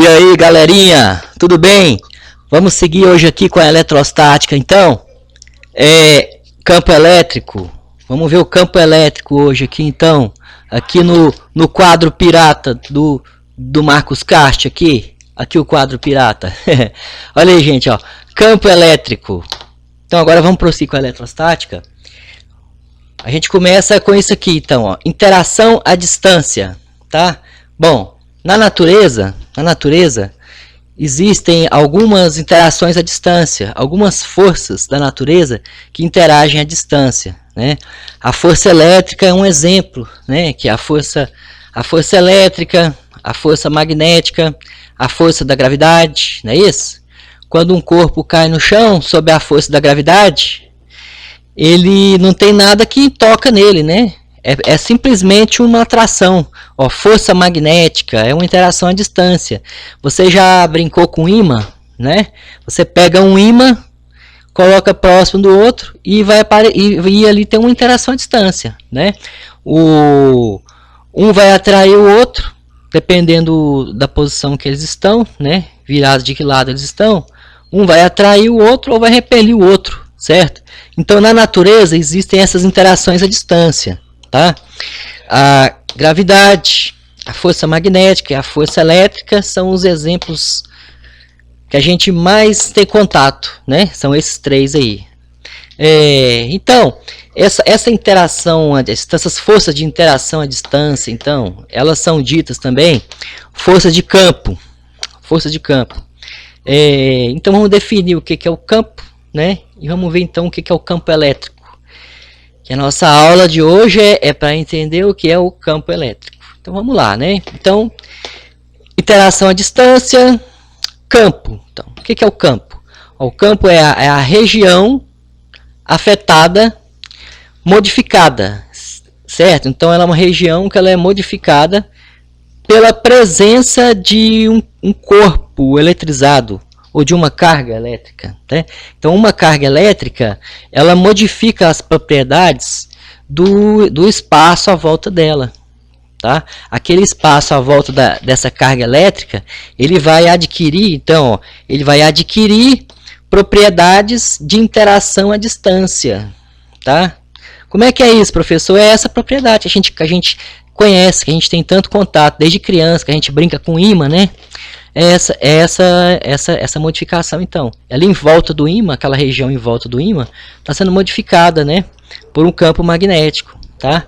E aí, galerinha, tudo bem? Vamos seguir hoje aqui com a eletrostática, então. Campo elétrico. Vamos ver o campo elétrico hoje aqui, então. Aqui no quadro pirata do Marcos Cast aqui. Aqui o quadro pirata. Olha aí, gente, ó. Campo elétrico. Então agora vamos prosseguir com a eletrostática. A gente começa com isso aqui, então, ó. Interação à distância, tá? Bom, na natureza existem algumas interações à distância, algumas forças da natureza que interagem à distância, né? A força elétrica é um exemplo, né? Que é a força elétrica, a força magnética, a força da gravidade, não é isso? Quando um corpo cai no chão sob a força da gravidade, ele não tem nada que toca nele, né? É simplesmente uma atração. Ó, força magnética é uma interação à distância. Você já brincou com ímã, né? Você pega um ímã, coloca próximo do outro e e ali tem uma interação à distância, né? Um vai atrair o outro, dependendo da posição que eles estão, né? Virados de que lado eles estão. Um vai atrair o outro ou vai repelir o outro, certo? Então, na natureza existem essas interações à distância. Tá? A gravidade, a força magnética e a força elétrica são os exemplos que a gente mais tem contato, né? São esses três aí. Então, essa interação à distância, essas forças de interação à distância, então, elas são ditas também força de campo. Força de campo. Então, vamos definir o que é o campo, né? E vamos ver então o que é o campo elétrico. Que a nossa aula de hoje é para entender o que é o campo elétrico. Então vamos lá, né? Então, interação à distância, campo. Então, o que é o campo? O campo é a região afetada, modificada, certo? Então ela é uma região que ela é modificada pela presença de um corpo eletrizado, ou de uma carga elétrica, né? Então, uma carga elétrica, ela modifica as propriedades do espaço à volta dela, tá? Aquele espaço à volta dessa carga elétrica, ele vai adquirir, então, ó, ele vai adquirir propriedades de interação à distância, tá? Como é que é isso, professor? É essa propriedade que a gente conhece, que a gente tem tanto contato desde criança, que a gente brinca com ímã, né? Essa modificação, então, ela em volta do ímã, aquela região em volta do ímã, está sendo modificada, né, por um campo magnético, tá?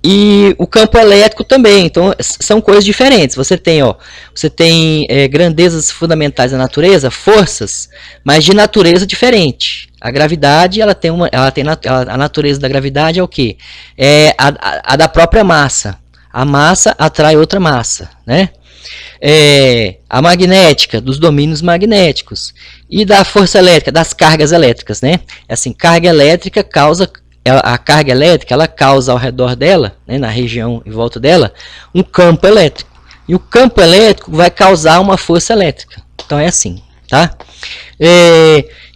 E o campo elétrico também, então, são coisas diferentes. Você tem grandezas fundamentais da natureza, forças, mas de natureza diferente. A gravidade, a natureza da gravidade é o quê? É a da própria massa. A massa atrai outra massa, né? A magnética, dos domínios magnéticos, e da força elétrica, das cargas elétricas, né? Assim, carga elétrica a carga elétrica, ela causa ao redor dela, né, na região em volta dela, um campo elétrico. E o campo elétrico vai causar uma força elétrica. Então é assim, tá?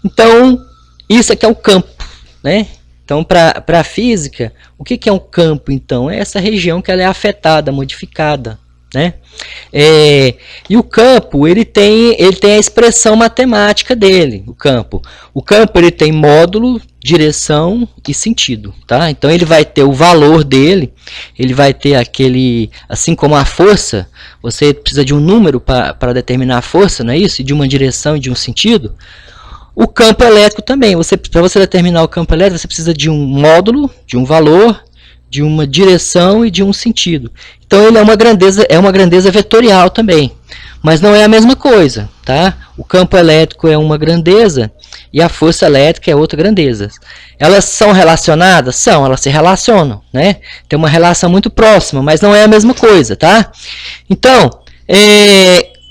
Então, isso aqui é o campo, né? Então, para a física, o que é um campo, então? É essa região que ela é afetada, modificada, né? E o campo, ele tem a expressão matemática dele, o campo. O campo, ele tem módulo, direção e sentido, tá? Então, ele vai ter o valor dele, ele vai ter aquele, assim como a força, você precisa de um número para determinar a força, não é isso? E de uma direção e de um sentido. O campo elétrico também, para você determinar o campo elétrico, você precisa de um módulo, de um valor, de uma direção e de um sentido. Então ele é uma grandeza vetorial também, mas não é a mesma coisa, tá? O campo elétrico é uma grandeza e a força elétrica é outra grandeza. Elas são relacionadas? São, elas se relacionam, né? Tem uma relação muito próxima, mas não é a mesma coisa, tá? Então,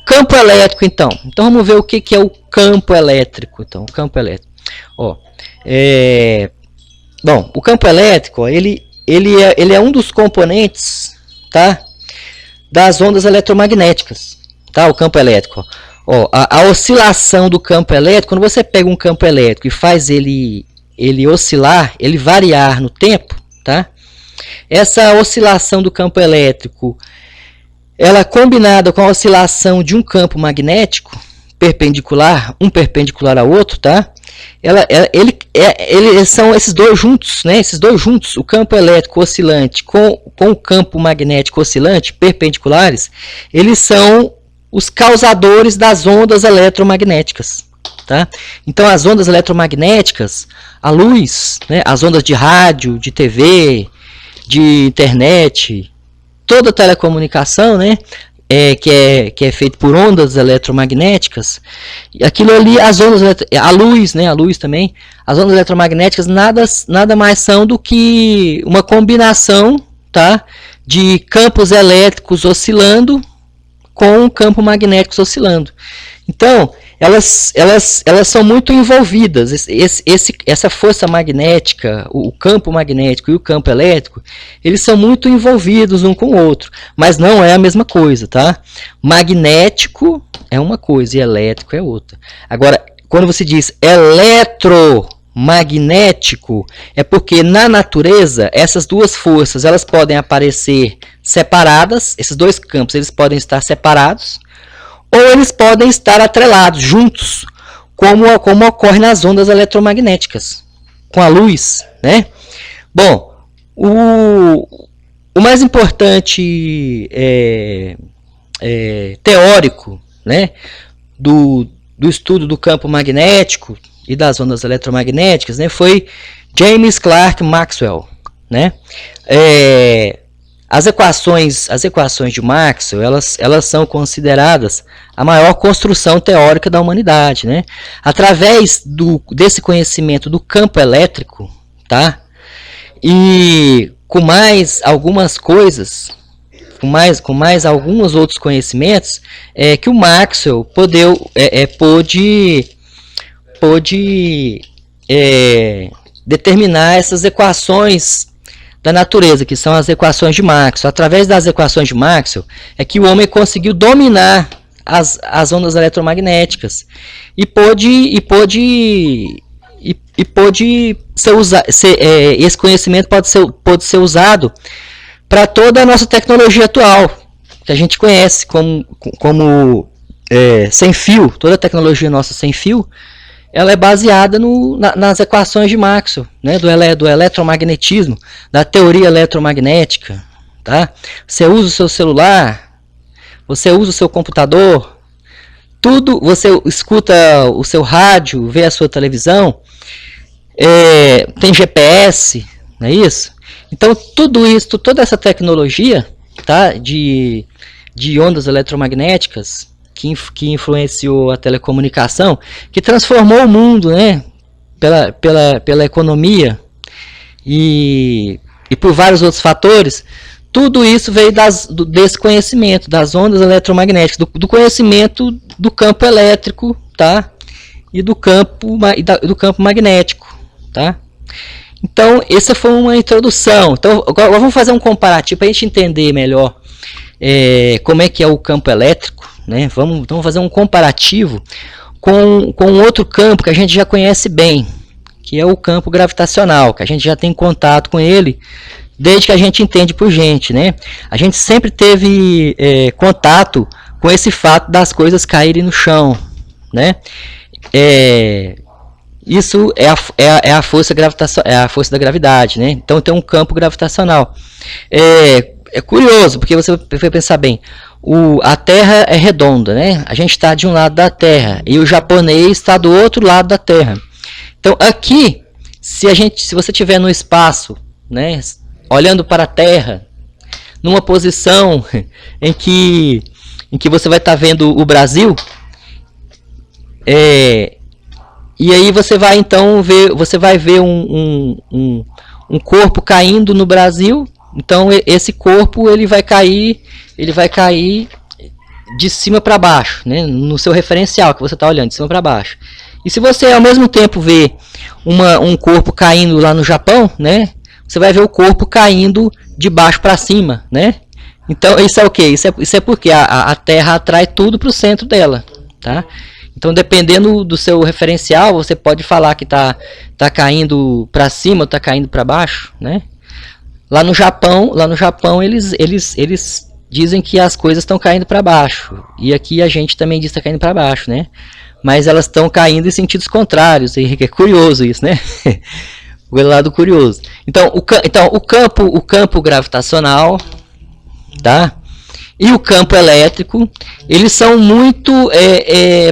campo elétrico, então. Então vamos ver o que é o campo elétrico. Então, o campo elétrico. Bom, o campo elétrico, ó, ele é um dos componentes, tá, das ondas eletromagnéticas, tá, o campo elétrico. Ó, a oscilação do campo elétrico, quando você pega um campo elétrico e faz ele oscilar, ele variar no tempo, tá? Essa oscilação do campo elétrico, ela combinada com a oscilação de um campo magnético perpendicular, um perpendicular ao outro, tá? Eles são esses dois juntos, né? Esses dois juntos, o campo elétrico oscilante com o campo magnético oscilante perpendiculares, eles são os causadores das ondas eletromagnéticas, tá? Então as ondas eletromagnéticas, a luz, né? As ondas de rádio, de TV, de internet, toda telecomunicação, né? Que é feito por ondas eletromagnéticas, aquilo ali, as ondas, a luz, né? A luz também, as ondas eletromagnéticas nada mais são do que uma combinação, tá? De campos elétricos oscilando com campo magnéticos oscilando. Então, elas são muito envolvidas. Essa força magnética, o campo magnético e o campo elétrico, eles são muito envolvidos um com o outro, mas não é a mesma coisa, tá? Magnético é uma coisa e elétrico é outra. Agora, quando você diz eletromagnético, é porque na natureza essas duas forças elas podem aparecer separadas, esses dois campos eles podem estar separados, ou eles podem estar atrelados, juntos, como ocorre nas ondas eletromagnéticas, com a luz, né? Bom, o mais importante teórico, né, do estudo do campo magnético e das ondas eletromagnéticas, né, foi James Clerk Maxwell, né? As equações de Maxwell, elas são consideradas a maior construção teórica da humanidade, né? Através desse conhecimento do campo elétrico, tá? E com mais algumas coisas, com mais alguns outros conhecimentos, que o Maxwell pôde determinar essas equações da natureza, que são as equações de Maxwell. Através das equações de Maxwell é que o homem conseguiu dominar as ondas eletromagnéticas e pôde esse conhecimento pode ser usado para toda a nossa tecnologia atual, que a gente conhece como sem fio. Toda a tecnologia nossa sem fio, ela é baseada nas equações de Maxwell, né, do eletromagnetismo, da teoria eletromagnética, tá? Você usa o seu celular, você usa o seu computador, tudo, você escuta o seu rádio, vê a sua televisão, tem GPS, não é isso? Então tudo isso, toda essa tecnologia, tá, de ondas eletromagnéticas, que influenciou a telecomunicação, que transformou o mundo, né, pela economia e por vários outros fatores. Tudo isso veio desse conhecimento das ondas eletromagnéticas, do conhecimento do campo elétrico, tá, e do campo magnético, tá. Então essa foi uma introdução. Então agora vamos fazer um comparativo para a gente entender melhor como é que é o campo elétrico, né? Vamos fazer um comparativo com outro campo que a gente já conhece bem, que é o campo gravitacional, que a gente já tem contato com ele desde que a gente entende por gente, né? A gente sempre teve contato com esse fato das coisas caírem no chão, né? Isso é a força da gravidade, né? Então tem um campo gravitacional. É curioso, porque você vai pensar bem, a Terra é redonda, né? A gente está de um lado da Terra e o japonês está do outro lado da Terra. Então aqui, se você estiver no espaço, né, olhando para a Terra, numa posição em que você vai estar vendo o Brasil, e aí você vai então ver um corpo caindo no Brasil. Então esse corpo ele vai cair de cima para baixo, né, no seu referencial que você está olhando, de cima para baixo. E se você ao mesmo tempo vê um corpo caindo lá no Japão, né, você vai ver o corpo caindo de baixo para cima, né? Então isso é o que? Isso é porque a Terra atrai tudo para o centro dela, tá? Então dependendo do seu referencial, você pode falar que tá caindo para cima ou tá caindo para baixo, né? Lá no Japão eles dizem que as coisas estão caindo para baixo. E aqui a gente também diz que está caindo para baixo, né? Mas elas estão caindo em sentidos contrários. E é curioso isso, né? O lado curioso. Então, o campo gravitacional, tá? E o campo elétrico, eles são muito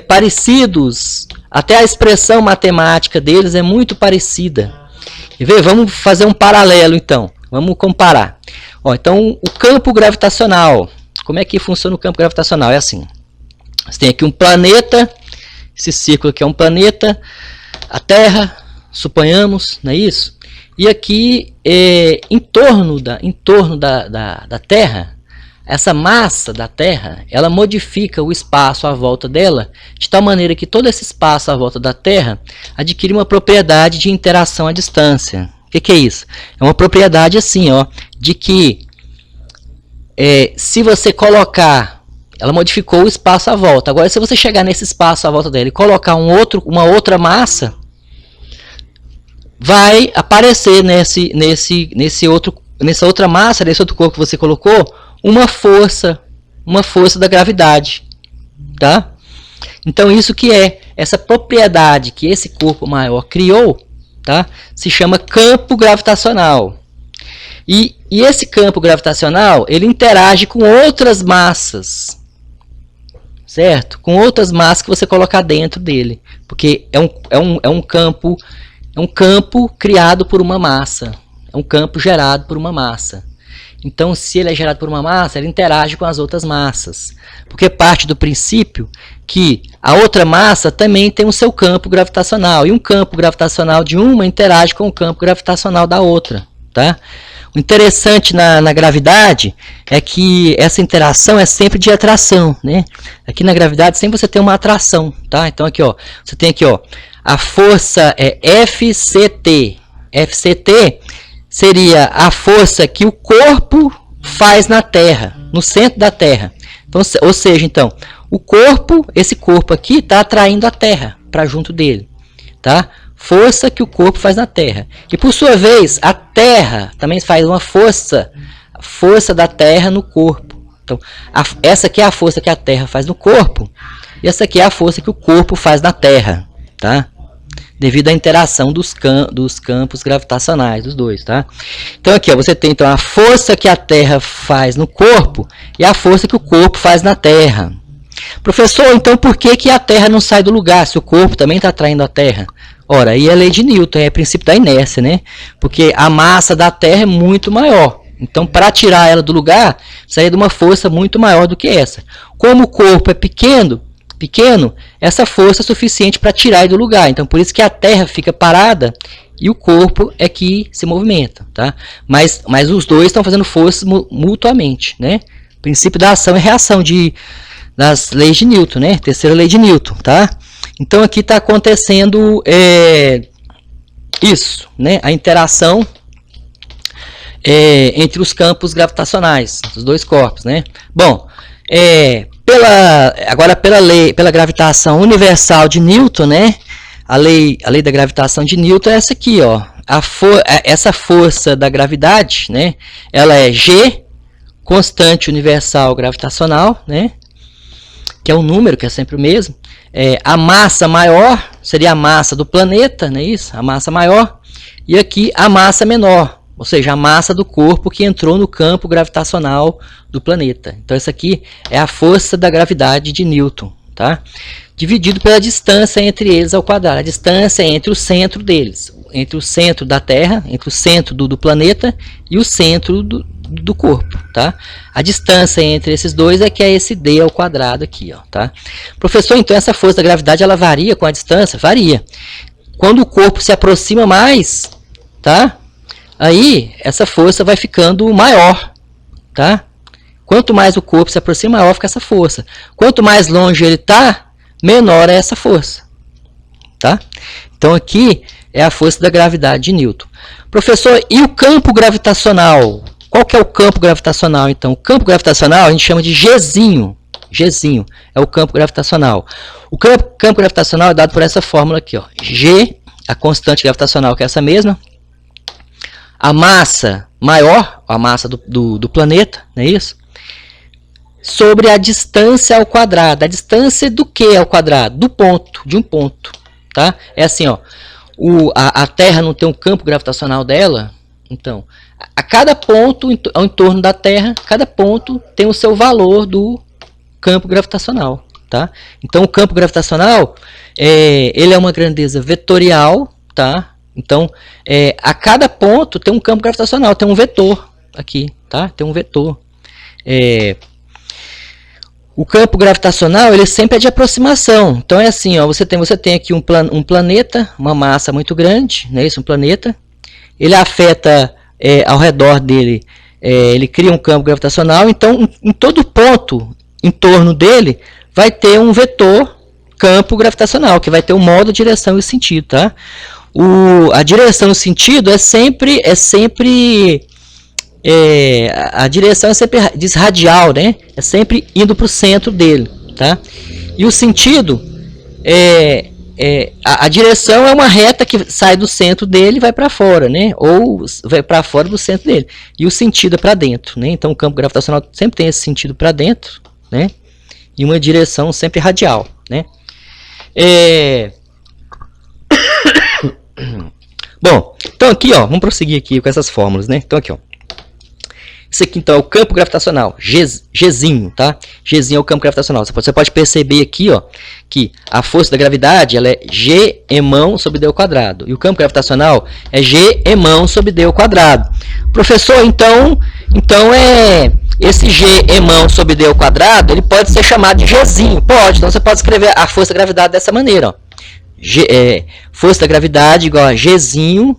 parecidos. Até a expressão matemática deles é muito parecida. Quer ver? Vamos fazer um paralelo, então. Vamos comparar. Ó, então, o campo gravitacional. Como é que funciona o campo gravitacional? É assim. Você tem aqui um planeta. Esse círculo aqui é um planeta. A Terra, suponhamos, não é isso? E aqui, em torno da Terra, essa massa da Terra, ela modifica o espaço à volta dela, de tal maneira que todo esse espaço à volta da Terra adquire uma propriedade de interação à distância. O que é isso? É uma propriedade assim, ó, de que se você colocar, ela modificou o espaço à volta. Agora, se você chegar nesse espaço à volta dela e colocar uma outra massa, vai aparecer nessa outra massa, nesse outro corpo que você colocou, uma força da gravidade, tá? Então isso que é essa propriedade que esse corpo maior criou, tá? Se chama campo gravitacional. E esse campo gravitacional, ele interage com outras massas, certo? Com outras massas que você colocar dentro dele, porque é um campo criado por uma massa, é um campo gerado por uma massa. Então, se ele é gerado por uma massa, ele interage com as outras massas. Porque parte do princípio que a outra massa também tem o seu campo gravitacional. E um campo gravitacional de uma interage com o campo gravitacional da outra. Tá? O interessante na gravidade é que essa interação é sempre de atração. Né? Aqui na gravidade sempre você tem uma atração. Tá? Então, aqui, ó, você tem aqui, ó, a força é FCT. FCT seria a força que o corpo faz na Terra, no centro da Terra. Então, ou seja, então, esse corpo aqui está atraindo a Terra para junto dele. Tá? Força que o corpo faz na Terra. E por sua vez, a Terra também faz uma força da Terra no corpo. Então, essa aqui é a força que a Terra faz no corpo, e essa aqui é a força que o corpo faz na Terra. Tá? Devido à interação dos campos gravitacionais dos dois, tá? Então aqui, ó, você tem então a força que a Terra faz no corpo e a força que o corpo faz na Terra. Professor, então por que a Terra não sai do lugar se o corpo também está atraindo a Terra? Ora, aí é a lei de Newton, é o princípio da inércia, né? Porque a massa da Terra é muito maior. Então, para tirar ela do lugar, precisa de uma força muito maior do que essa. Como o corpo é pequeno, essa força é suficiente para tirar ele do lugar. Então, por isso que a Terra fica parada e o corpo é que se movimenta. Tá? Mas os dois estão fazendo força mutuamente. Né? O princípio da ação e reação das leis de Newton. Né? Terceira lei de Newton. Tá? Então, aqui está acontecendo isso. Né? A interação entre os campos gravitacionais dos dois corpos. Né? Bom, agora pela gravitação universal de Newton, né? A lei da gravitação de Newton é essa aqui, ó. Essa força da gravidade, né? Ela é G, constante universal gravitacional, né? Que é um número que é sempre o mesmo. A massa maior seria a massa do planeta, não é isso? A massa maior. E aqui a massa menor, ou seja, a massa do corpo que entrou no campo gravitacional do planeta. Então, isso aqui é a força da gravidade de Newton, tá? Dividido pela distância entre eles ao quadrado. A distância é entre o centro deles, entre o centro da Terra, entre o centro do planeta e o centro do corpo, tá? A distância entre esses dois é que é esse d ao quadrado aqui, ó, tá? Professor, então essa força da gravidade ela varia com a distância? Varia. Quando o corpo se aproxima mais, tá? Aí, essa força vai ficando maior, tá? Quanto mais o corpo se aproxima, maior fica essa força. Quanto mais longe ele está, menor é essa força, tá? Então, aqui é a força da gravidade de Newton. Professor, e o campo gravitacional? Qual que é o campo gravitacional, então? O campo gravitacional a gente chama de Gzinho. Gzinho é o campo gravitacional. O campo gravitacional é dado por essa fórmula aqui, ó. G, a constante gravitacional, que é essa mesma. A massa maior, a massa do planeta, não é isso? sobre a distância ao quadrado. A distância do que ao quadrado? Do ponto, de um ponto. Tá? É assim, ó, a Terra não tem um campo gravitacional dela, então, a cada ponto ao entorno da Terra, cada ponto tem o seu valor do campo gravitacional. Tá? Então, o campo gravitacional, ele é uma grandeza vetorial, tá? Então, a cada ponto tem um campo gravitacional, tem um vetor aqui, tá? Tem um vetor. O campo gravitacional, ele sempre é de aproximação. Então, é assim, ó, você tem aqui um planeta, uma massa muito grande, né? Isso, um planeta. Ele afeta ao redor dele, ele cria um campo gravitacional. Então, em todo ponto em torno dele, vai ter um vetor campo gravitacional, que vai ter o modo, direção e sentido, tá? A direção e o sentido a direção é sempre radial, né? É sempre indo para o centro dele, tá? E o sentido a direção é uma reta que sai do centro dele e vai para fora, né? Ou vai para fora do centro dele. E o sentido é para dentro, né? Então o campo gravitacional sempre tem esse sentido para dentro, né? E uma direção sempre radial, né? Bom, então aqui, ó, vamos prosseguir aqui com essas fórmulas, né? Então aqui, ó, isso aqui então é o campo gravitacional, Gzinho, tá? Gzinho é o campo gravitacional. Você pode perceber aqui, ó, que a força da gravidade, ela é G emão sobre D ao quadrado. E o campo gravitacional é G emão sobre D ao quadrado. Professor, então esse G emão sobre D ao quadrado, ele pode ser chamado de Gzinho. Pode, então você pode escrever a força da gravidade dessa maneira, ó. Força da gravidade igual a Gzinho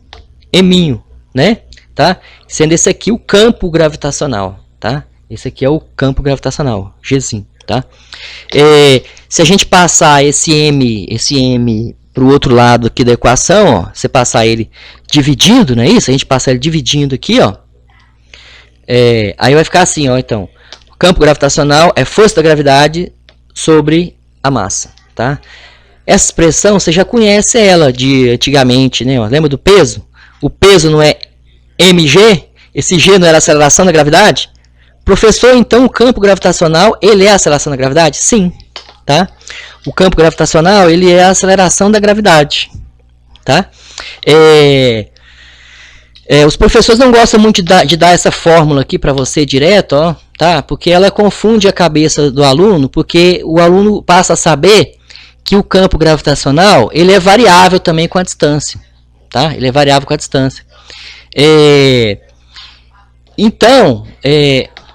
eminho, né? Tá? Sendo esse aqui o campo gravitacional, tá? Esse aqui é o campo gravitacional, Gzinho, tá? Se a gente passar esse M para o outro lado aqui da equação, ó, você passar ele dividindo, não é isso? A gente passar ele dividindo aqui, ó, aí vai ficar assim, ó, então, o campo gravitacional é força da gravidade sobre a massa, tá? Essa expressão, você já conhece ela de antigamente, né? Lembra do peso? O peso não é mg? Esse g não era a aceleração da gravidade? Professor, então o campo gravitacional, ele é a aceleração da gravidade? Sim, tá? O campo gravitacional, ele é a aceleração da gravidade, tá? Os professores não gostam muito de dar essa fórmula aqui para você direto, ó, tá? Porque ela confunde a cabeça do aluno, porque o aluno passa a saber que o campo gravitacional, ele é variável também com a distância, tá? Ele é variável com a distância. Então,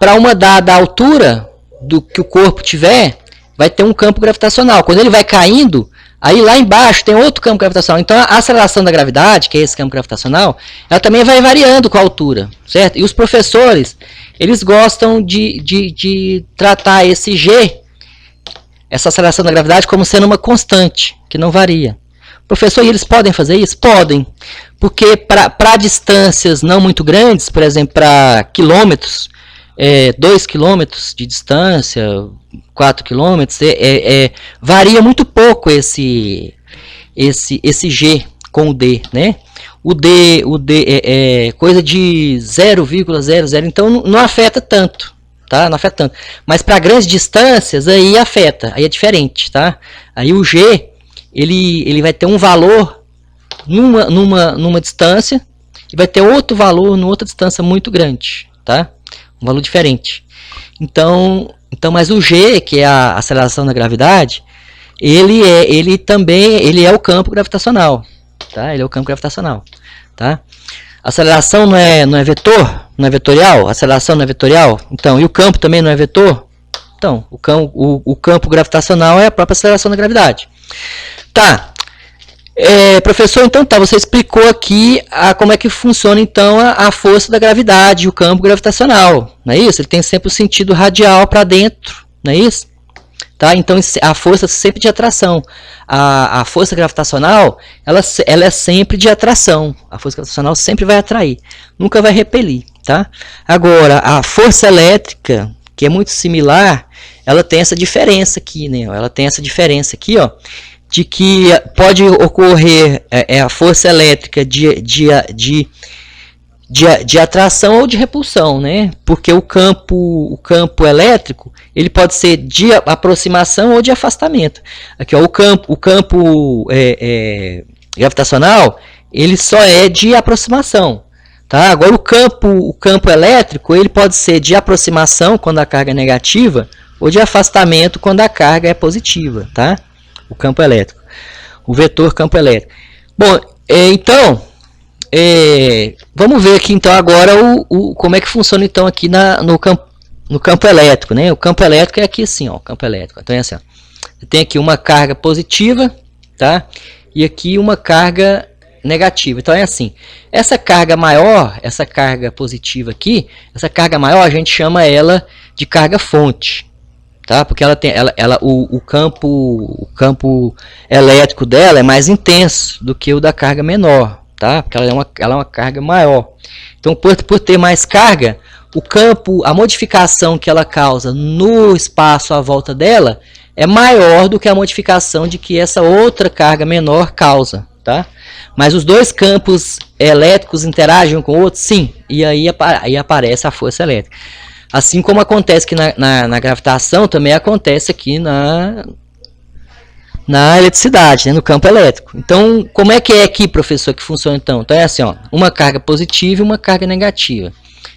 para uma dada altura do que o corpo tiver, vai ter um campo gravitacional. Quando ele vai caindo, aí lá embaixo tem outro campo gravitacional. Então, a aceleração da gravidade, que é esse campo gravitacional, ela também vai variando com a altura, certo? E os professores, eles gostam de tratar esse G, essa aceleração da gravidade, como sendo uma constante, que não varia. Professor, e eles podem fazer isso? Podem, porque para distâncias não muito grandes, por exemplo, para quilômetros, 2 quilômetros de distância, 4 quilômetros, varia muito pouco esse G com o D, né? O D é coisa de 0,00, então não afeta tanto, tá? Não afeta tanto. Mas para grandes distâncias aí afeta, aí é diferente, tá? Aí o G ele vai ter um valor numa distância e vai ter outro valor numa outra distância muito grande, tá? Um valor diferente. Então, mas o G, que é a aceleração da gravidade, ele também é o campo gravitacional, tá? Ele é o campo gravitacional, tá? A aceleração não é vetor, não é vetorial, a aceleração não é vetorial, então, e o campo também não é vetor? Então, o campo gravitacional é a própria aceleração da gravidade. Tá, professor, então tá, você explicou aqui como é que funciona então a força da gravidade, o campo gravitacional, não é isso? Ele tem sempre o sentido radial para dentro, não é isso? Tá? Então a força sempre de atração, a força gravitacional, ela é sempre de atração, a força gravitacional sempre vai atrair, nunca vai repelir, tá? Agora, a força elétrica, que é muito similar, ela tem essa diferença aqui, né? Ela tem essa diferença aqui, ó, de que pode ocorrer a força elétrica de atração ou de repulsão, né? Porque o campo elétrico ele pode ser de aproximação ou de afastamento. Aqui, ó, o campo gravitacional ele só é de aproximação, tá? Agora o campo elétrico ele pode ser de aproximação quando a carga é negativa ou de afastamento quando a carga é positiva, tá? O campo elétrico, o vetor campo elétrico. Bom, então vamos ver aqui então agora como é que funciona então aqui no campo elétrico, né? O campo elétrico é aqui assim, ó, o campo elétrico. Então é assim, ó, tem aqui uma carga positiva, tá? E aqui uma carga negativa. Então é assim, essa carga maior, essa carga positiva aqui, essa carga maior a gente chama ela de carga fonte, tá? Porque o campo elétrico dela é mais intenso do que o da carga menor, tá? Porque ela é uma carga maior. Então por ter mais carga, a modificação que ela causa no espaço à volta dela é maior do que a modificação de que essa outra carga menor causa, tá? Mas os dois campos elétricos interagem um com o outro? Sim, e aí aparece a força elétrica. Assim como acontece que na gravitação, também acontece aqui na eletricidade, né, no campo elétrico. Então, como é que é aqui, professor, que funciona então? Então é assim, ó, uma carga positiva e uma carga negativa.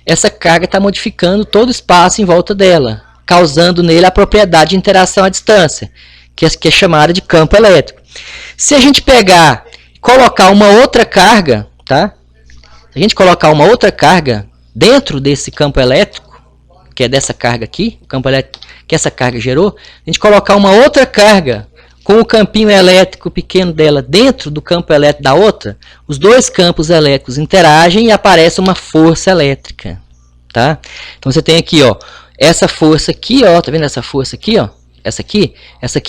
Essa carga está modificando todo o espaço em volta dela, causando nele a propriedade de interação à distância, que é chamada de campo elétrico. Se a gente pegar e colocar uma outra carga, tá? Se a gente colocar uma outra carga dentro desse campo elétrico, que é dessa carga aqui, o campo elétrico que essa carga gerou, a gente colocar uma outra carga com o campinho elétrico pequeno dela dentro do campo elétrico da outra, os dois campos elétricos interagem e aparece uma força elétrica, tá? Então você tem aqui, ó, essa força aqui, ó, tá vendo essa força aqui, ó? Essa aqui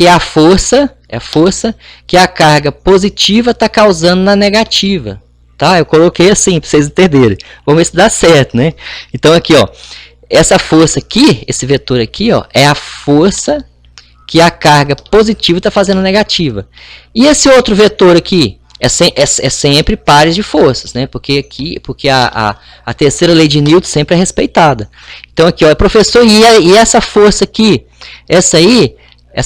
é a força que a carga positiva está causando na negativa, tá? Eu coloquei assim para vocês entenderem. Vamos ver se dá certo, né? Então aqui, ó, essa força aqui, esse vetor aqui, ó, é a força que a carga positiva está fazendo negativa. E esse outro vetor aqui é sempre pares de forças, né? Porque a terceira lei de Newton sempre é respeitada. Então aqui, ó, professor, e essa força aqui, essa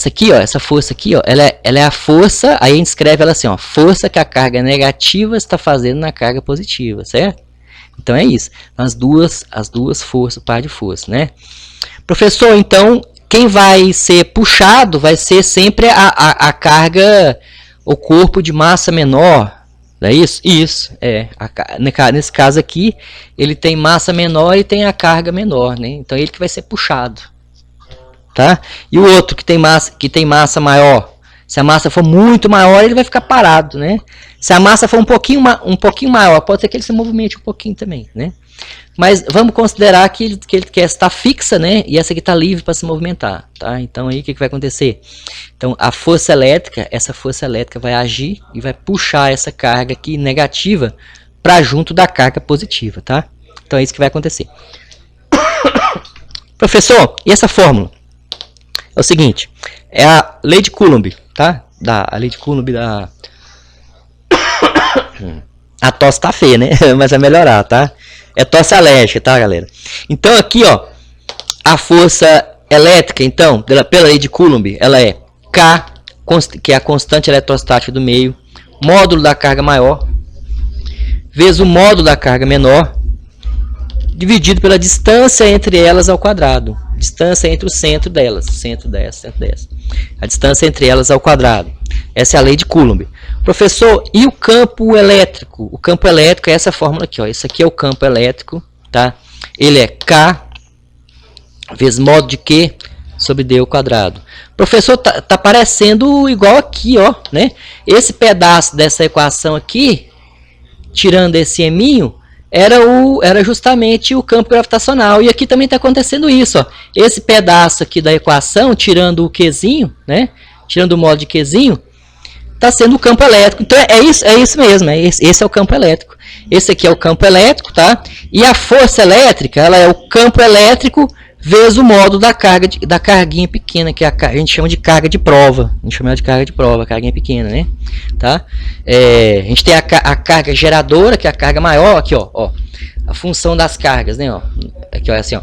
aqui, ó, essa força aqui, ó, ela é a força, aí a gente escreve ela assim, ó, força que a carga negativa está fazendo na carga positiva, certo? Então é isso, as duas forças, par de força, né? Professor, então quem vai ser puxado vai ser sempre a carga, o corpo de massa menor, não é isso? Isso, nesse caso aqui, ele tem massa menor e tem a carga menor, né? Então ele que vai ser puxado, tá? E o outro que tem massa maior, se a massa for muito maior, ele vai ficar parado, né? Se a massa for um pouquinho maior, pode ser que ele se movimente um pouquinho também, né? Mas vamos considerar que ele quer estar fixa, né? E essa aqui está livre para se movimentar, tá? Então aí o que vai acontecer? Então essa força elétrica vai agir e vai puxar essa carga aqui negativa para junto da carga positiva, tá? Então é isso que vai acontecer. Professor, e essa fórmula? É o seguinte, é a lei de Coulomb, tá? A lei de Coulomb da... A tosse tá feia, né? Mas vai melhorar, tá? É tosse alérgica, tá, galera? Então aqui, ó, a força elétrica, então, pela lei de Coulomb, ela é K, que é a constante eletrostática do meio, módulo da carga maior, vezes o módulo da carga menor, dividido pela distância entre elas ao quadrado. Distância entre o centro delas. Centro dessa. A distância entre elas ao quadrado. Essa é a lei de Coulomb. Professor, e o campo elétrico? O campo elétrico é essa fórmula aqui, ó. Esse aqui é o campo elétrico, tá? Ele é K vezes módulo de Q sobre D ao quadrado. Professor, tá parecendo igual aqui, ó, né? Esse pedaço dessa equação aqui, tirando esse eminho, era justamente o campo gravitacional. E aqui também está acontecendo isso, ó. Esse pedaço aqui da equação, tirando o Qzinho, né? Tirando o módulo de Qzinho, está sendo o campo elétrico. Então é isso mesmo, esse é o campo elétrico. Esse aqui é o campo elétrico, tá? E a força elétrica, ela é o campo elétrico vezes o módulo da carguinha pequena, que a gente chama de carga de prova. A gente chama ela de carga de prova, carguinha pequena, né? Tá? A gente tem a carga geradora, que é a carga maior, aqui, ó. A função das cargas, né? Ó. Aqui, ó, assim, ó.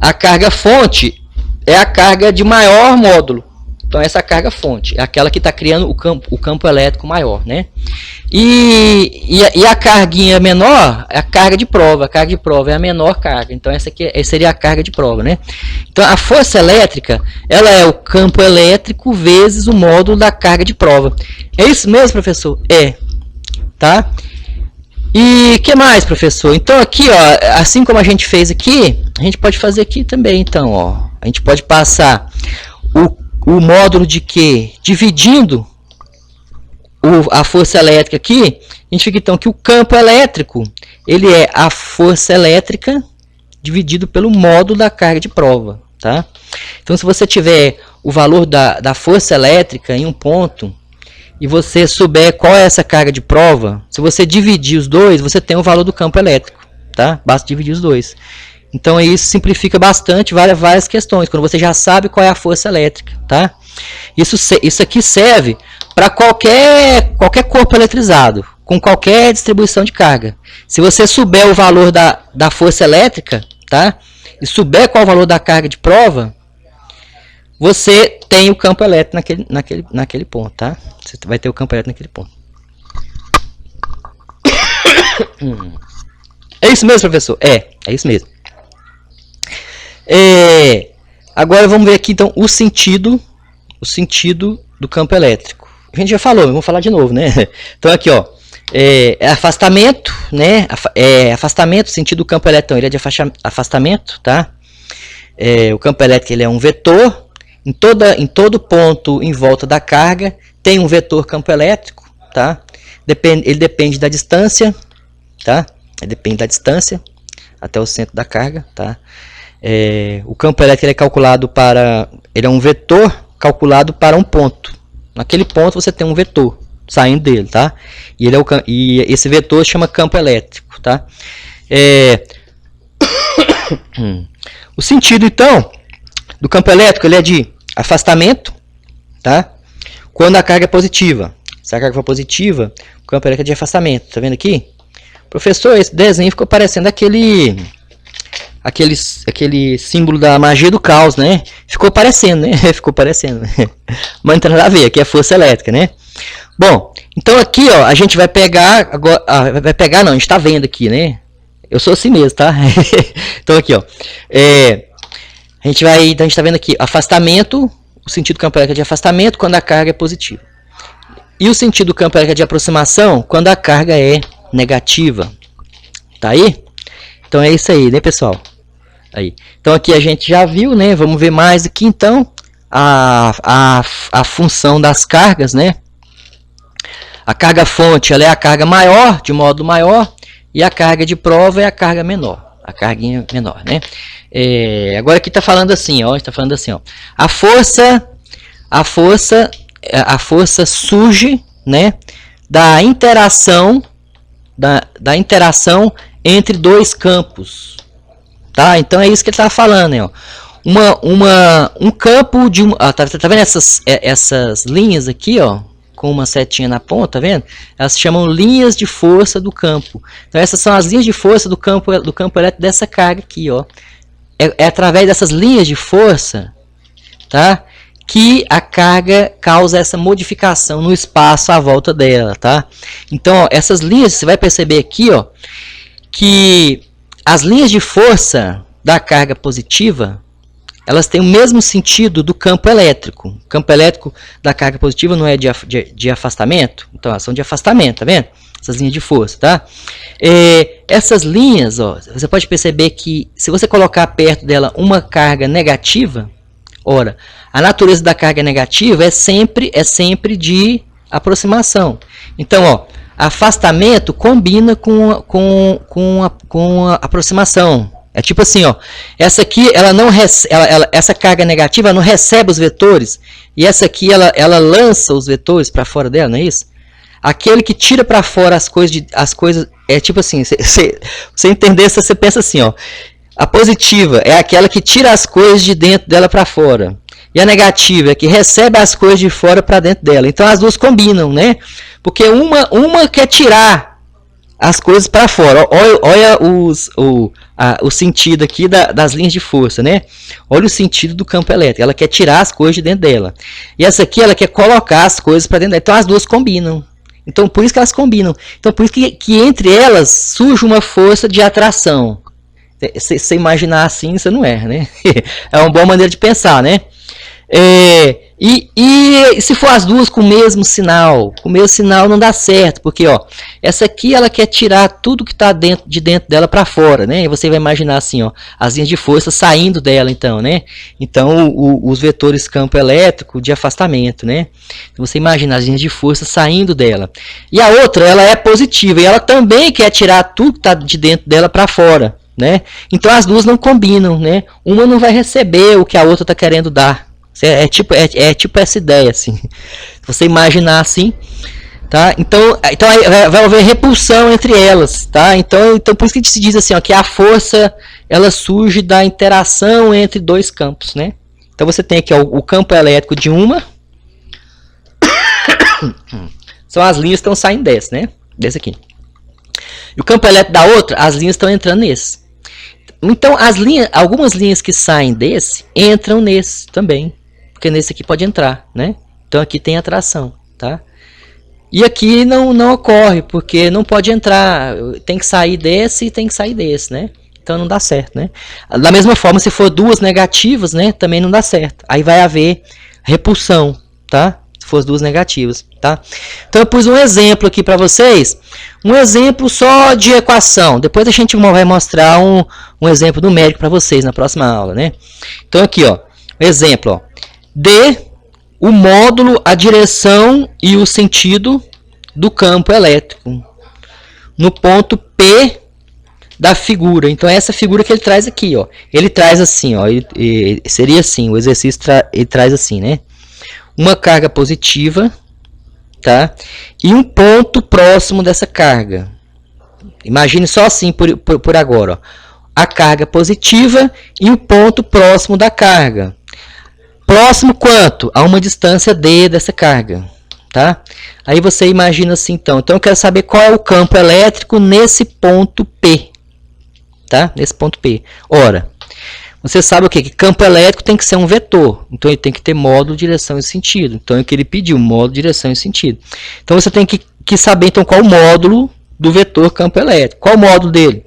A carga fonte é a carga de maior módulo. Então essa carga fonte é aquela que está criando o campo elétrico maior, né? E a carguinha menor é a carga de prova. A carga de prova é a menor carga. Então essa aqui seria a carga de prova, né? Então a força elétrica, ela é o campo elétrico vezes o módulo da carga de prova. É isso mesmo, professor? É. Tá? E que mais, professor? Então aqui, ó, assim como a gente fez aqui, a gente pode fazer aqui também. Então, ó, a gente pode passar o módulo de Q dividindo a força elétrica aqui. A gente fica então que o campo elétrico, ele é a força elétrica dividido pelo módulo da carga de prova, tá? Então se você tiver o valor da força elétrica em um ponto e você souber qual é essa carga de prova, se você dividir os dois, você tem o valor do campo elétrico, tá? Basta dividir os dois. Então isso simplifica bastante várias questões, quando você já sabe qual é a força elétrica, tá? Isso aqui serve para qualquer corpo eletrizado, com qualquer distribuição de carga. Se você souber o valor da força elétrica, tá? E souber qual é o valor da carga de prova, você tem o campo elétrico naquele ponto, tá? Você vai ter o campo elétrico naquele ponto. É isso mesmo, professor? É isso mesmo. Agora vamos ver aqui então o sentido do campo elétrico. A gente já falou, vamos falar de novo, né? Então aqui, ó, afastamento, né? Afastamento, o sentido do campo elétrico, ele é de afastamento, tá? O campo elétrico, ele é um vetor. Em todo ponto em volta da carga tem um vetor campo elétrico, tá? Ele depende da distância, tá? Ele depende da distância até o centro da carga, tá? O campo elétrico, ele é calculado ele é um vetor calculado para um ponto. Naquele ponto você tem um vetor saindo dele, tá? E esse vetor chama campo elétrico, tá? O sentido então do campo elétrico, ele é de afastamento, tá? Quando a carga é positiva. Se a carga for positiva, o campo elétrico é de afastamento. Tá vendo aqui? Professor, esse desenho ficou parecendo aquele símbolo da magia do caos, né? Ficou parecendo, né? Ficou parecendo. Mas não tem nada a ver, aqui é força elétrica, né? Bom, então aqui, ó, a gente vai pegar agora, não, a gente tá vendo aqui, né? Eu sou assim mesmo, tá? Então aqui, ó, a gente tá vendo aqui afastamento, o sentido do campo elétrico é de afastamento quando a carga é positiva. E o sentido do campo elétrico é de aproximação quando a carga é negativa. Tá aí? Então é isso aí, né, pessoal? Aí. Então aqui a gente já viu, né? Vamos ver mais aqui então a função das cargas, né? A carga fonte, ela é a carga maior, de módulo maior, e a carga de prova é a carga menor, a carguinha menor, né? Agora aqui está falando assim, ó, a força surge, né, da interação entre dois campos, tá? Então é isso que ele está falando, né? Ó. Um campo de tá vendo essas linhas aqui, ó, com uma setinha na ponta, tá vendo? Elas se chamam linhas de força do campo. Então essas são as linhas de força do campo elétrico dessa carga aqui, ó. É através dessas linhas de força, tá, que a carga causa essa modificação no espaço à volta dela, tá? Então, ó, essas linhas, você vai perceber aqui, ó, que as linhas de força da carga positiva, elas têm o mesmo sentido do campo elétrico. O campo elétrico da carga positiva não é de afastamento? Então, elas são de afastamento, tá vendo? Essas linhas de força, tá? Essas linhas, ó, você pode perceber que se você colocar perto dela uma carga negativa, ora, a natureza da carga negativa é sempre de aproximação. Então, ó, afastamento combina com a aproximação. É tipo assim, ó, essa aqui essa carga negativa não recebe os vetores, e essa aqui ela lança os vetores para fora dela, não é isso? Aquele que tira para fora as coisas é tipo assim, você entender, você pensa assim, ó, a positiva é aquela que tira as coisas de dentro dela para fora, e a negativa é que recebe as coisas de fora para dentro dela. Então as duas combinam, né? Porque uma quer tirar as coisas para fora. Olha o sentido aqui das linhas de força, né? Olha o sentido do campo elétrico. Ela quer tirar as coisas de dentro dela. E essa aqui, ela quer colocar as coisas para dentro dela. Então, as duas combinam. Então, por isso que elas combinam. Então, por isso que entre elas surge uma força de atração. Se você imaginar assim, você não é, né? É uma boa maneira de pensar, né? E se for as duas com o mesmo sinal não dá certo, porque ó, essa aqui ela quer tirar tudo que está de dentro dela para fora, né? E você vai imaginar assim, ó, as linhas de força saindo dela, então, né? Então os vetores campo elétrico de afastamento, né? Você imagina as linhas de força saindo dela. E a outra, ela é positiva e ela também quer tirar tudo que está de dentro dela para fora, né? Então as duas não combinam, né? Uma não vai receber o que a outra está querendo dar. É tipo essa ideia, assim. Se você imaginar assim, tá? Então vai haver repulsão entre elas, tá? Então por isso que a gente se diz assim, ó, que a força ela surge da interação entre dois campos, né? Então você tem aqui ó, o campo elétrico de uma, são as linhas que estão saindo desse, né? Desse aqui. E o campo elétrico da outra, as linhas estão entrando nesse. Então algumas linhas que saem desse entram nesse também. Porque nesse aqui pode entrar, né? Então aqui tem atração, tá? E aqui não ocorre, porque não pode entrar, tem que sair desse e tem que sair desse, né? Então não dá certo, né? Da mesma forma, se for duas negativas, né? Também não dá certo. Aí vai haver repulsão, tá? Se for as duas negativas, tá? Então eu pus um exemplo aqui para vocês, um exemplo só de equação. Depois a gente vai mostrar um exemplo numérico para vocês na próxima aula, né? Então aqui, ó, exemplo, ó. D, o módulo, a direção e o sentido do campo elétrico no ponto P da figura. Então essa figura que ele traz aqui, ó. Ele traz assim, ó, seria assim, o exercício ele traz assim, né? Uma carga positiva, tá? E um ponto próximo dessa carga. Imagine só assim por agora, ó. A carga positiva e o ponto próximo da carga. Próximo quanto? A uma distância D dessa carga, tá? Aí você imagina assim, então eu quero saber qual é o campo elétrico nesse ponto P, tá? Nesse ponto P. Ora, você sabe o quê? Que campo elétrico tem que ser um vetor, então ele tem que ter módulo, direção e sentido. Então é o que ele pediu, módulo, direção e sentido. Então você tem que saber então qual o módulo do vetor campo elétrico. Qual o módulo dele?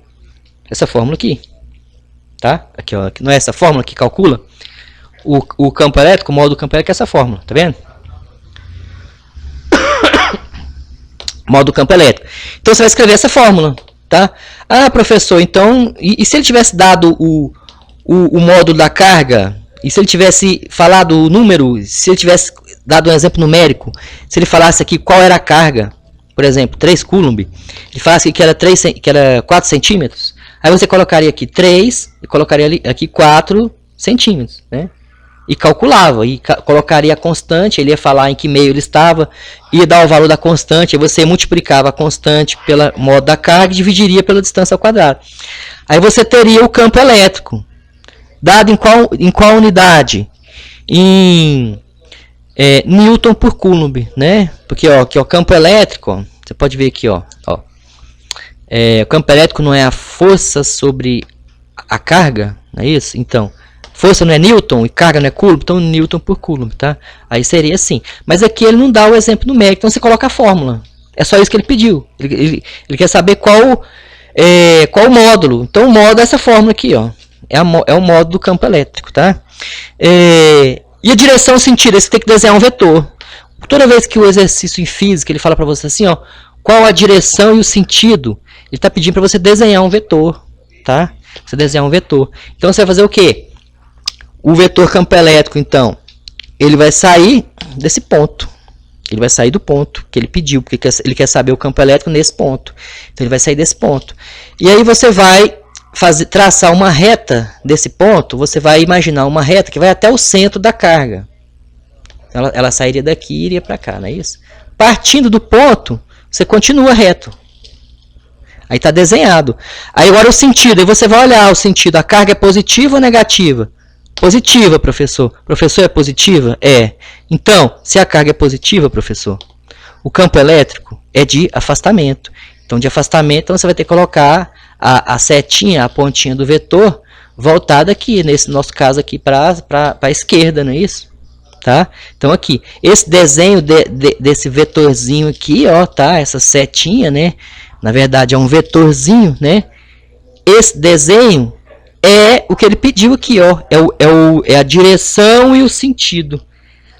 Essa fórmula aqui, tá? Aqui, ó, não é essa fórmula que calcula? O campo elétrico, o módulo do campo elétrico é essa fórmula, tá vendo? Módulo do campo elétrico. Então você vai escrever essa fórmula, tá? Ah, professor, então, e se ele tivesse dado o módulo da carga, e se ele tivesse falado o número, se ele tivesse dado um exemplo numérico, se ele falasse aqui qual era a carga, por exemplo, 3 coulomb, ele falasse que era 4 centímetros, aí você colocaria aqui 3 e colocaria aqui 4 centímetros, né? E calculava, e colocaria a constante, ele ia falar em que meio ele estava, ia dar o valor da constante, aí você multiplicava a constante pelo modo da carga e dividiria pela distância ao quadrado. Aí você teria o campo elétrico, dado em qual unidade? Em Newton por Coulomb, né? Porque ó, aqui, ó, campo elétrico, ó, você pode ver aqui, ó, o campo elétrico não é a força sobre a carga, não é isso? Então, força não é Newton e carga não é Coulomb, então Newton por Coulomb, tá? Aí seria assim. Mas aqui ele não dá o exemplo numérico, então você coloca a fórmula. É só isso que ele pediu. Ele quer saber qual o módulo. Então o módulo é essa fórmula aqui, ó. É o módulo do campo elétrico, tá? E a direção e sentido, você tem que desenhar um vetor. Toda vez que o exercício em física ele fala para você assim, ó, qual a direção e o sentido, ele está pedindo para você desenhar um vetor, tá? Você desenhar um vetor. Então você vai fazer o quê? O vetor campo elétrico, então, ele vai sair desse ponto. Ele vai sair do ponto que ele pediu, porque ele quer saber o campo elétrico nesse ponto. Então ele vai sair desse ponto. E aí você vai traçar uma reta desse ponto, você vai imaginar uma reta que vai até o centro da carga. Ela sairia daqui e iria para cá, não é isso? Partindo do ponto, você continua reto. Aí está desenhado. Aí agora o sentido, aí você vai olhar o sentido, a carga é positiva ou negativa? Positiva, professor. Professor, é positiva? É. Então, se a carga é positiva, professor, o campo elétrico é de afastamento. Então, de afastamento, então, você vai ter que colocar a setinha, a pontinha do vetor, voltada aqui, nesse nosso caso aqui, para a esquerda, não é isso? Tá? Então, aqui, esse desenho desse vetorzinho aqui, ó, tá? Essa setinha, né? Na verdade, é um vetorzinho, né? Esse desenho é o que ele pediu aqui, ó. É a direção e o sentido.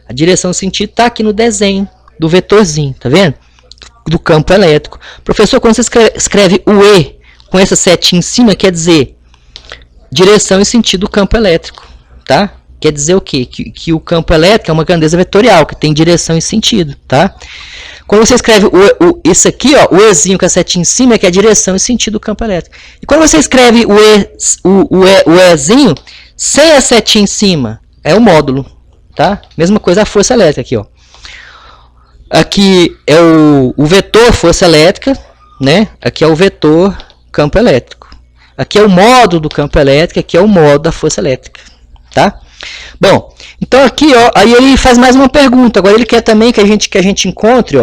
A direção e o sentido está aqui no desenho do vetorzinho, tá vendo? Do campo elétrico. Professor, quando você escreve o E com essa setinha em cima, quer dizer direção e sentido do campo elétrico, tá? Quer dizer o quê? Que o campo elétrico é uma grandeza vetorial, que tem direção e sentido, tá? Quando você escreve isso aqui, ó, o Ezinho com a setinha em cima, é que é a direção e sentido do campo elétrico. E quando você escreve o Ezinho sem a setinha em cima, é o módulo, tá? Mesma coisa a força elétrica aqui, ó. Aqui é o vetor força elétrica, né? Aqui é o vetor campo elétrico. Aqui é o módulo do campo elétrico, aqui é o módulo da força elétrica, tá? Bom, então aqui, ó, aí ele faz mais uma pergunta. Agora ele quer também que a gente encontre,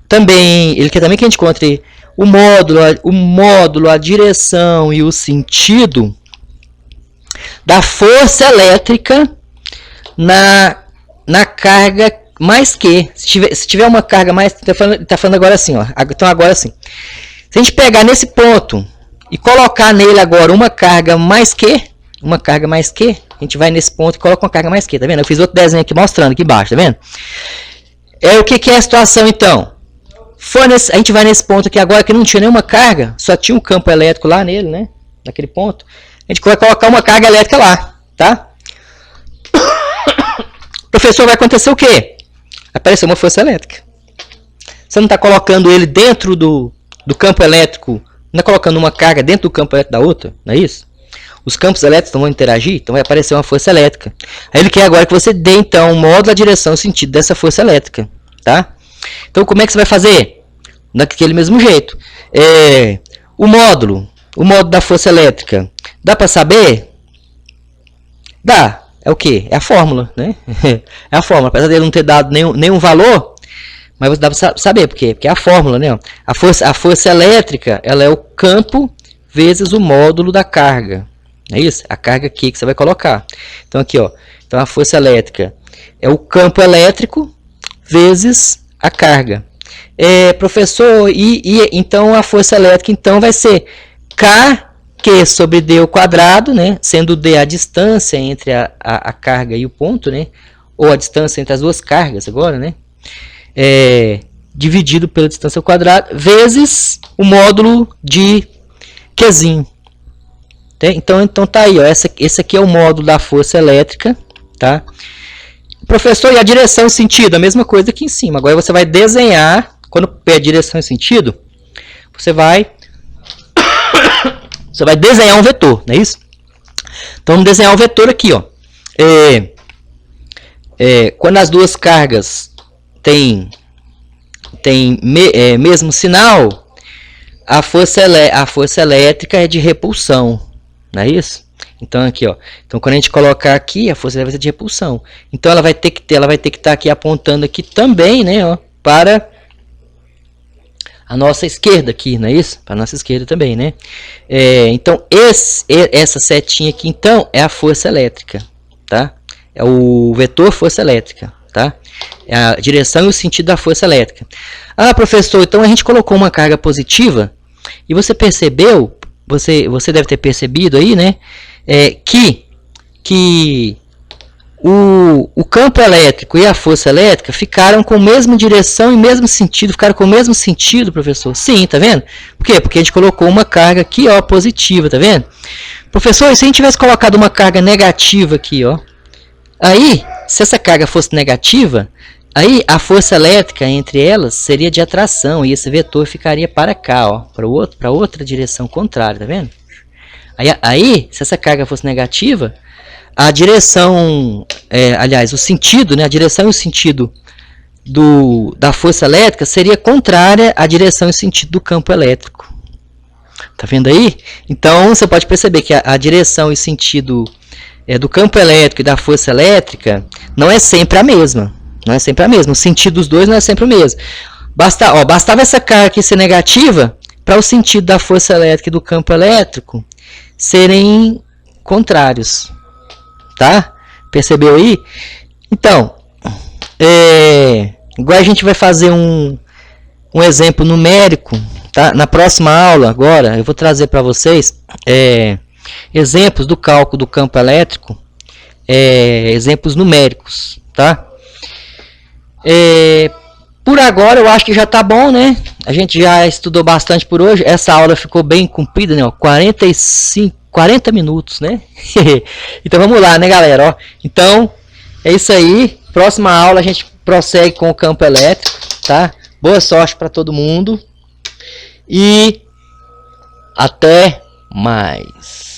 também ele quer também que a gente encontre o módulo, a direção e o sentido da força elétrica na carga mais Q. Se tiver uma carga mais, tá falando agora assim, ó. Então agora assim, se a gente pegar nesse ponto e colocar nele agora uma carga mais Q, a gente vai nesse ponto e coloca uma carga mais Q, tá vendo? Eu fiz outro desenho aqui mostrando aqui embaixo, tá vendo? O que é a situação então? A gente vai nesse ponto aqui agora que não tinha nenhuma carga, só tinha um campo elétrico lá nele, né? Naquele ponto. A gente vai colocar uma carga elétrica lá, tá? Professor, vai acontecer o quê? Apareceu uma força elétrica. Você não está colocando ele dentro do campo elétrico, não está colocando uma carga dentro do campo elétrico da outra, não é isso? Os campos elétricos não vão interagir, então vai aparecer uma força elétrica. Aí ele quer agora que você dê, então, o módulo, a direção e o sentido dessa força elétrica, tá? Então, como é que você vai fazer? Daquele mesmo jeito. O módulo da força elétrica, dá para saber? Dá. É o que? É a fórmula, né? É a fórmula. Apesar dele não ter dado nenhum valor, mas dá para saber por quê? Porque é a fórmula, né? A força elétrica, ela é o campo vezes o módulo da carga. É isso? A carga aqui que você vai colocar. Então aqui, ó. Então a força elétrica é o campo elétrico vezes a carga. Professor, então a força elétrica então vai ser K Q sobre D ao quadrado, né? Sendo D a distância entre a carga e o ponto, né? Ou a distância entre as duas cargas agora, né? Dividido pela distância ao quadrado, vezes o módulo de Qzinho. Então tá aí, ó, esse aqui é o módulo da força elétrica, tá? Professor, e a direção e sentido? A mesma coisa aqui em cima. Agora você vai desenhar, quando pede direção e sentido, você vai desenhar um vetor, não é isso? Então vamos desenhar um vetor aqui, ó. Quando as duas cargas têm mesmo sinal, a força elétrica é de repulsão, não é isso? Então aqui, ó. Então quando a gente colocar aqui, a força elétrica é de repulsão. Então ela vai ter que estar aqui apontando aqui também, né, ó, para a nossa esquerda aqui, não é isso? Para a nossa esquerda também, né? Então essa setinha aqui, então, é a força elétrica, tá? É o vetor força elétrica, tá? É a direção e o sentido da força elétrica. Ah, professor, então a gente colocou uma carga positiva e você percebeu, você deve ter percebido aí, né? Que o campo elétrico e a força elétrica ficaram com a mesma direção e mesmo sentido. Ficaram com o mesmo sentido, professor? Sim, tá vendo? Por quê? Porque a gente colocou uma carga aqui, ó, positiva, tá vendo? Professor, e se a gente tivesse colocado uma carga negativa aqui, ó? Aí, se essa carga fosse negativa, aí a força elétrica entre elas seria de atração e esse vetor ficaria para cá, ó, para outra direção contrária, tá vendo? Aí, se essa carga fosse negativa, a direção, o sentido, né, a direção e o sentido da força elétrica seria contrária à direção e sentido do campo elétrico. Tá vendo aí? Então, você pode perceber que a direção e sentido do campo elétrico e da força elétrica não é sempre a mesma, Não é sempre a mesma. O sentido dos dois não é sempre o mesmo. Bastava essa carga aqui ser negativa para o sentido da força elétrica e do campo elétrico serem contrários. Tá? Percebeu aí? Então, agora a gente vai fazer um exemplo numérico. Tá? Na próxima aula, agora, eu vou trazer para vocês exemplos do cálculo do campo elétrico, exemplos numéricos. Tá? Por agora eu acho que já tá bom, né? A gente já estudou bastante por hoje. Essa aula ficou bem comprida, né? 40 minutos, né? Então vamos lá, né, galera? Ó, então é isso aí. Próxima aula a gente prossegue com o campo elétrico, tá? Boa sorte para todo mundo e até mais.